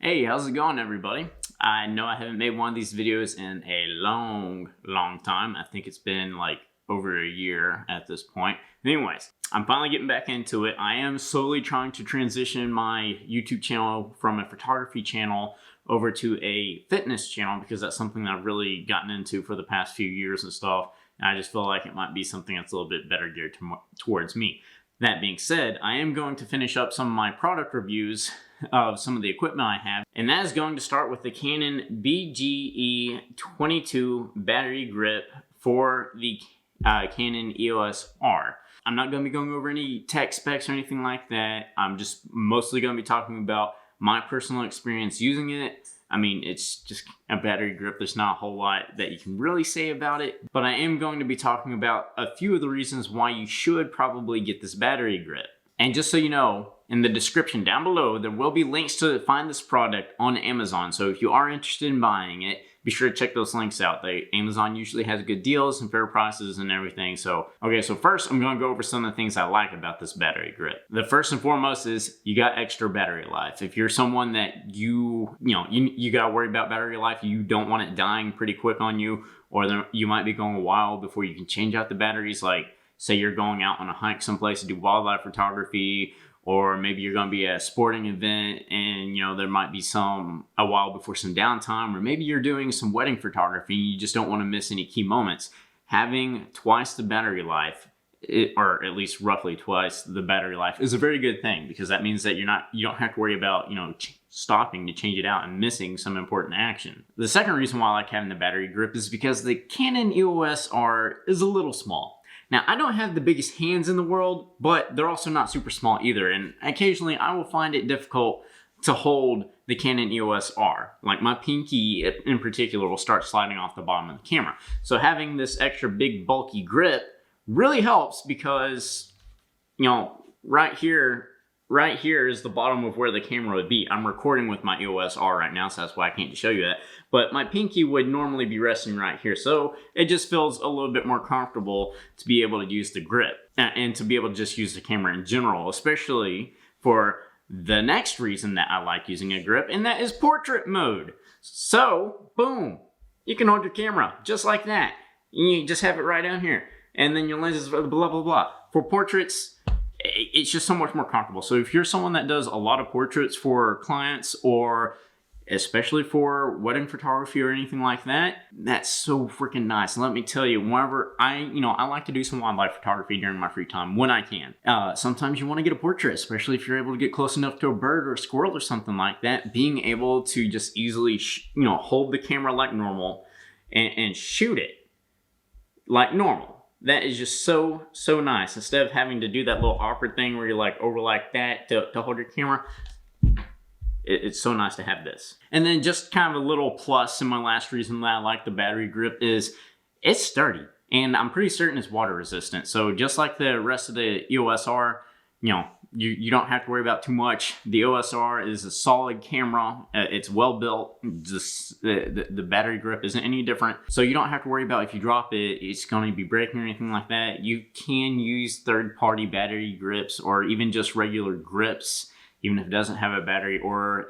Hey, how's it going, everybody? I know I haven't made one of these videos in a long time. I think it's been like over a year at this point. Anyways, I'm finally getting back into it. I am slowly trying to transition my YouTube channel from a photography channel over to a fitness channel because that's something that I've really gotten into for the past few years and stuff. And I just feel like it might be something that's a little bit better geared towards me. That being said, I am going to finish up some of my product reviews of some of the equipment I have, and that is going to start with the Canon BG-E22 battery grip for the Canon EOS R. I'm not going to be going over any tech specs or anything like that. I'm just mostly going to be talking about my personal experience using it. I mean, it's just a battery grip. There's not a whole lot that you can really say about it, but I am going to be talking about a few of the reasons why you should probably get this battery grip. And just so you know, in the description down below, there will be links to find this product on Amazon. So if you are interested in buying it, be sure to check those links out. Amazon usually has good deals and fair prices and everything. So first I'm going to go over some of the things I like about this battery grip. The first and foremost is you got extra battery life. If you're someone that you got to worry about battery life, you don't want it dying pretty quick on you, or you might be going a while before you can change out the batteries. Like say you're going out on a hike someplace to do wildlife photography, or maybe you're going to be at a sporting event and there might be a while before some downtime, or maybe you're doing some wedding photography and you just don't want to miss any key moments. Having twice the battery life, or at least roughly twice the battery life, is a very good thing, because that means that you don't have to worry about stopping to change it out and missing some important action. The second reason why I like having the battery grip is because the Canon EOS R is a little small. Now, I don't have the biggest hands in the world, but they're also not super small either, and occasionally I will find it difficult to hold the Canon EOS R. Like my pinky in particular will start sliding off the bottom of the camera. So having this extra big bulky grip really helps, because right here is the bottom of where the camera would be. I'm recording with my EOS R right now, so that's why I can't show you that. But my pinky would normally be resting right here. So it just feels a little bit more comfortable to be able to use the grip and to be able to just use the camera in general, especially for the next reason that I like using a grip, and that is portrait mode. So, boom, you can hold your camera just like that. You just have it right down here. And then your lenses, blah, blah, blah. For portraits, it's just so much more comfortable. So if you're someone that does a lot of portraits for clients, or especially for wedding photography or anything like that, that's so freaking nice. And let me tell you, whenever I like to do some wildlife photography during my free time when I can. Sometimes you want to get a portrait, especially if you're able to get close enough to a bird or a squirrel or something like that. Being able to just easily, hold the camera like normal and shoot it like normal. That is just so nice. Instead of having to do that little awkward thing where you're like over like that to hold your camera, it's so nice to have this. And then just kind of a little plus, and my last reason that I like the battery grip is it's sturdy. And I'm pretty certain it's water resistant. So just like the rest of the EOS R, you don't have to worry about too much. The EOS R is a solid camera. It's well built. Just the battery grip isn't any different. So you don't have to worry about if you drop it, it's going to be breaking or anything like that. You can use third-party battery grips, or even just regular grips, even if it doesn't have a battery, or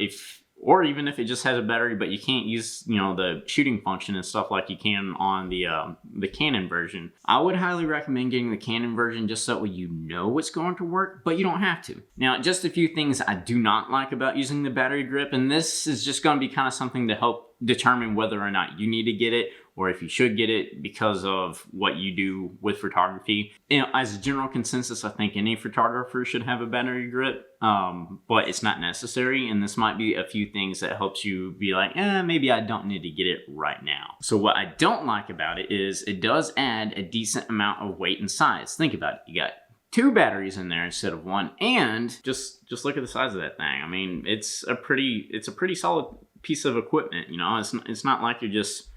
even if it just has a battery, but you can't use, the shooting function and stuff like you can on the Canon version. I would highly recommend getting the Canon version just so you know it's going to work, but you don't have to. Now, just a few things I do not like about using the battery grip, and this is just going to be kind of something to help determine whether or not you need to get it, or if you should get it because of what you do with photography. As a general consensus, I think any photographer should have a battery grip, but it's not necessary, and this might be a few things that helps you be like, maybe I don't need to get it right now. So what I don't like about it is it does add a decent amount of weight and size. Think about it. You got 2 batteries in there instead of 1, and just look at the size of that thing. I mean, it's a pretty solid piece of equipment. It's not like you're just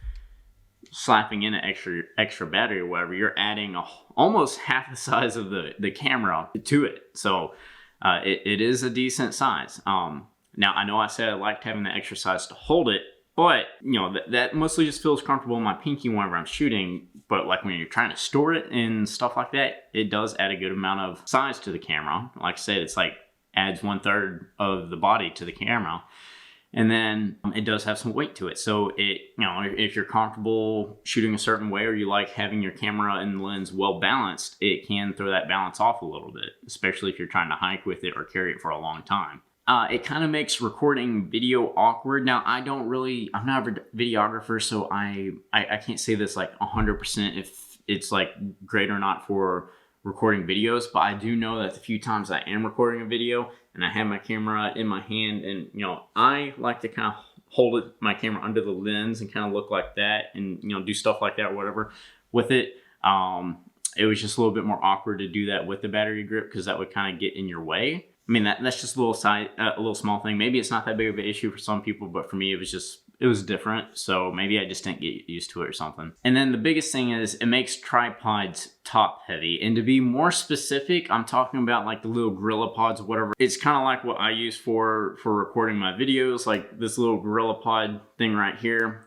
slapping in an extra battery or whatever. You're adding almost half the size of the camera to it. So it is a decent size. Now, I know I said I liked having the extra size to hold it, but that mostly just feels comfortable in my pinky whenever I'm shooting. But like when you're trying to store it and stuff like that, it does add a good amount of size to the camera. Like I said, it's like adds 1/3 of the body to the camera. And then it does have some weight to it. So it, you know, if you're comfortable shooting a certain way or you like having your camera and lens well balanced, it can throw that balance off a little bit, especially if you're trying to hike with it or carry it for a long time. It kind of makes recording video awkward. Now, I'm not a videographer, so I can't say this like 100% if it's like great or not for recording videos, but I do know that the few times I am recording a video and I have my camera in my hand, and you know, I like to kind of hold my camera under the lens and kind of look like that, and you know, do stuff like that or whatever with it. It was just a little bit more awkward to do that with the battery grip because that would kind of get in your way. I mean, that's just a little small thing. Maybe it's not that big of an issue for some people, but for me, it was different. So maybe I just didn't get used to it or something. And then the biggest thing is it makes tripods top heavy. And to be more specific, I'm talking about like the little Gorilla Pods or whatever. It's kind of like what I use for recording my videos, like this little Gorilla Pod thing right here.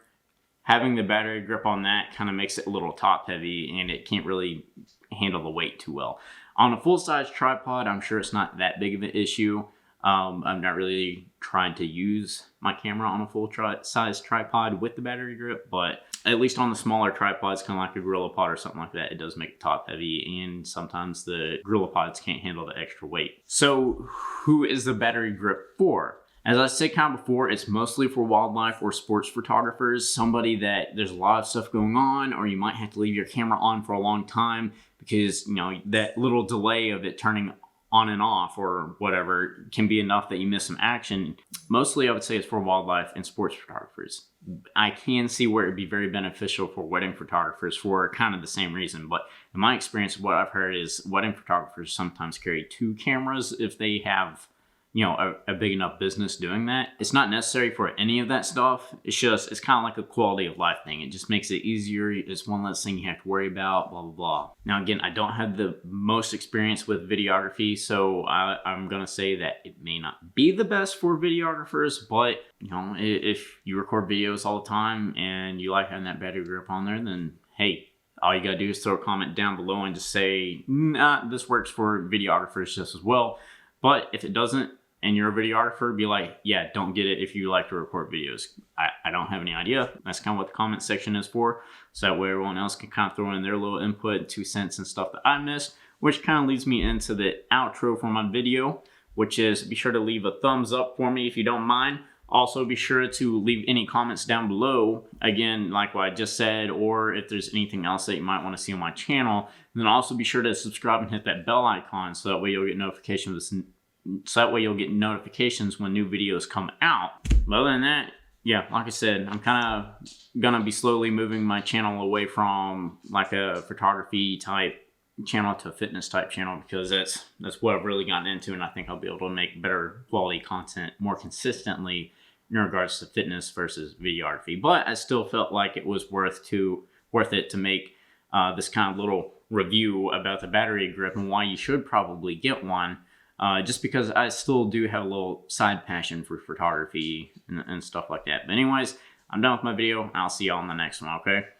Having the battery grip on that kind of makes it a little top heavy, and it can't really handle the weight too well. On a full-size tripod, I'm sure it's not that big of an issue. I'm not really trying to use my camera on a full-size tripod with the battery grip, but at least on the smaller tripods, kind of like a Gorilla Pod or something like that, it does make it top heavy, and sometimes the Gorilla Pods can't handle the extra weight. So who is the battery grip for? As I said kind of before, it's mostly for wildlife or sports photographers, somebody that there's a lot of stuff going on, or you might have to leave your camera on for a long time because, you know, that little delay of it turning on and off or whatever can be enough that you miss some action. Mostly I would say it's for wildlife and sports photographers. I can see where it'd be very beneficial for wedding photographers for kind of the same reason, but in my experience, what I've heard is wedding photographers sometimes carry 2 cameras if they have, you know, a big enough business doing that. It's not necessary for any of that stuff. It's kind of like a quality of life thing. It just makes it easier. It's one less thing you have to worry about, blah, blah, blah. Now, again, I don't have the most experience with videography, so I'm going to say that it may not be the best for videographers, but, you know, if you record videos all the time and you like having that battery grip on there, then hey, all you got to do is throw a comment down below and just say, nah, this works for videographers just as well. But if it doesn't, and you're a videographer, be like, yeah, don't get it if you like to record videos. I don't have any idea. That's kind of what the comment section is for. So that way everyone else can kind of throw in their little input, 2 cents and stuff that I missed, which kind of leads me into the outro for my video, which is be sure to leave a thumbs up for me if you don't mind. Also, be sure to leave any comments down below, again, like what I just said, or if there's anything else that you might want to see on my channel. And then also be sure to subscribe and hit that bell icon so that way you'll get notifications when new videos come out. But other than that, yeah, like I said, I'm kind of gonna be slowly moving my channel away from like a photography type channel to a fitness type channel, because that's what I've really gotten into, and I think I'll be able to make better quality content more consistently in regards to fitness versus videography. But I still felt like it was worth it to make this kind of little review about the battery grip and why you should probably get one. Just because I still do have a little side passion for photography and stuff like that. But anyways, I'm done with my video. I'll see y'all in the next one, okay?